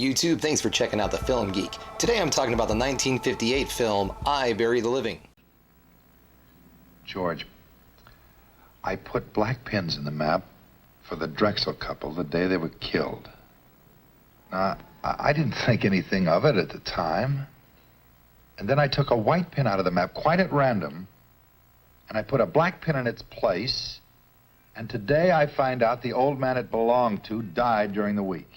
YouTube, thanks for checking out The Film Geek. Today I'm talking about the 1958 film, I Bury the Living. George, I put black pins in the map for the Drexel couple the day they were killed. Now, I didn't think anything of it at the time. And then I took a white pin out of the map quite at random, and I put a black pin in its place, and today I find out the old man it belonged to died during the week.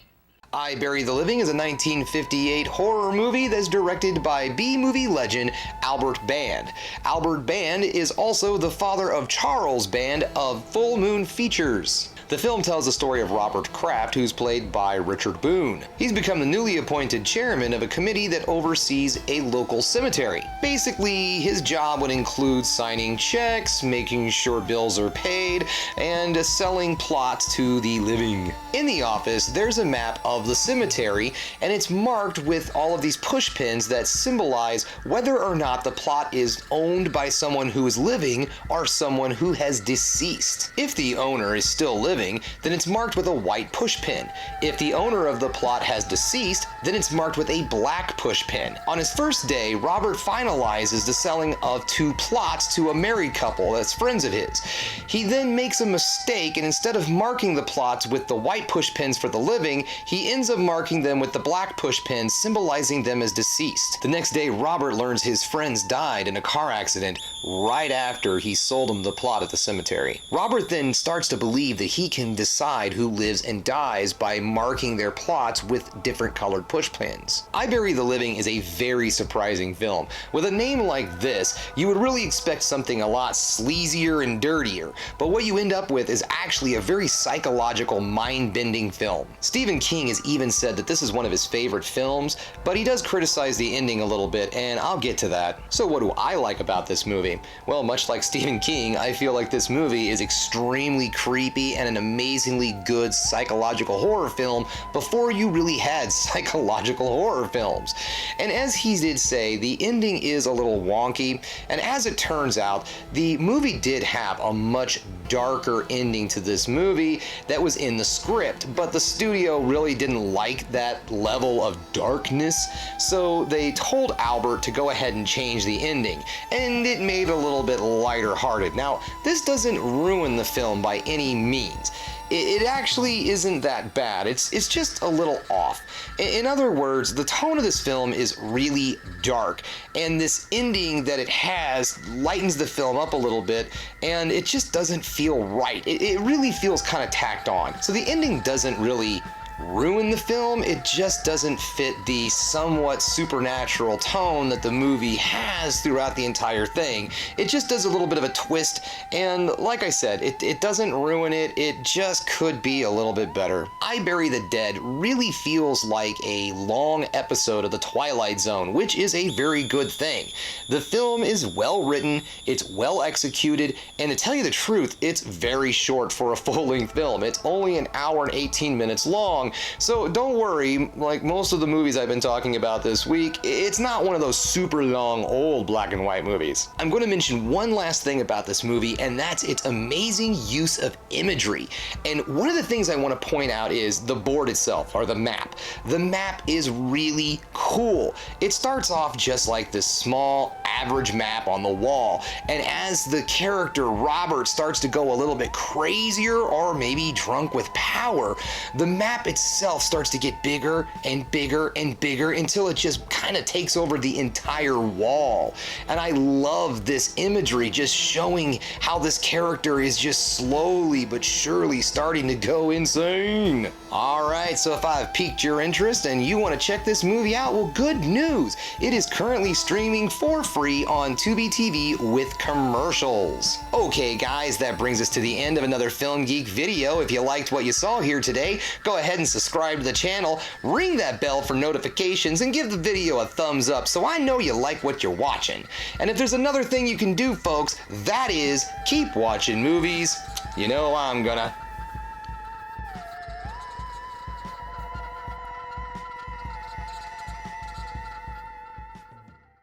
I Bury the Living is a 1958 horror movie that's directed by B-movie legend Albert Band. Albert Band is also the father of Charles Band of Full Moon Features. The film tells the story of Robert Kraft, who's played by Richard Boone. He's become the newly appointed chairman of a committee that oversees a local cemetery. Basically, his job would include signing checks, making sure bills are paid, and selling plots to the living. In the office, there's a map of the cemetery, and it's marked with all of these push pins that symbolize whether or not the plot is owned by someone who is living or someone who has deceased. If the owner is still living, then it's marked with a white push pin. If the owner of the plot has deceased, then it's marked with a black push pin. On his first day, Robert finalizes the selling of 2 plots to a married couple that's friends of his. He then makes a mistake, and instead of marking the plots with the white push pins for the living, he ends up marking them with the black push pins, symbolizing them as deceased. The next day, Robert learns his friends died in a car accident right after he sold him the plot at the cemetery. Robert then starts to believe that he can decide who lives and dies by marking their plots with different colored push pins. I Bury the Living is a very surprising film. With a name like this, you would really expect something a lot sleazier and dirtier, but what you end up with is actually a very psychological, mind-bending film. Stephen King has even said that this is one of his favorite films, but he does criticize the ending a little bit, and I'll get to that. So what do I like about this movie? Well, much like Stephen King, I feel like this movie is extremely creepy and an amazingly good psychological horror film before you really had psychological horror films. And as he did say, the ending is a little wonky, and as it turns out, the movie did have a much darker ending to this movie that was in the script, but the studio really didn't like that level of darkness, so they told Albert to go ahead and change the ending, and it made it a little bit lighter hearted. Now, this doesn't ruin the film by any means. It actually isn't that bad. It's just a little off. In other words, the tone of this film is really dark, and this ending that it has lightens the film up a little bit, and it just doesn't feel right. It really feels kind of tacked on. So the ending doesn't really ruin the film, it just doesn't fit the somewhat supernatural tone that the movie has throughout the entire thing. It just does a little bit of a twist, and like I said, it doesn't ruin it, it just could be a little bit better. I Bury the Dead really feels like a long episode of The Twilight Zone, which is a very good thing. The film is well written, it's well executed, and to tell you the truth, it's very short for a full-length film. It's only an hour and 18 minutes long, so don't worry, like most of the movies I've been talking about this week, it's not one of those super long old black and white movies. I'm going to mention one last thing about this movie, and that's its amazing use of imagery. And one of the things I want to point out is the board itself, or the map. The map is really cool. It starts off just like this small average map on the wall, and as the character Robert starts to go a little bit crazier or maybe drunk with power, the map itself starts to get bigger and bigger and bigger until it just kind of takes over the entire wall. And I love this imagery, just showing how this character is just slowly but surely starting to go insane. Alright, so if I've piqued your interest and you want to check this movie out, well, good news! It is currently streaming for free on Tubi TV with commercials. Okay guys, that brings us to the end of another Film Geek video. If you liked what you saw here today, go ahead and subscribe to the channel, ring that bell for notifications, and give the video a thumbs up so I know you like what you're watching. And if there's another thing you can do, folks, that is keep watching movies. You know I'm gonna.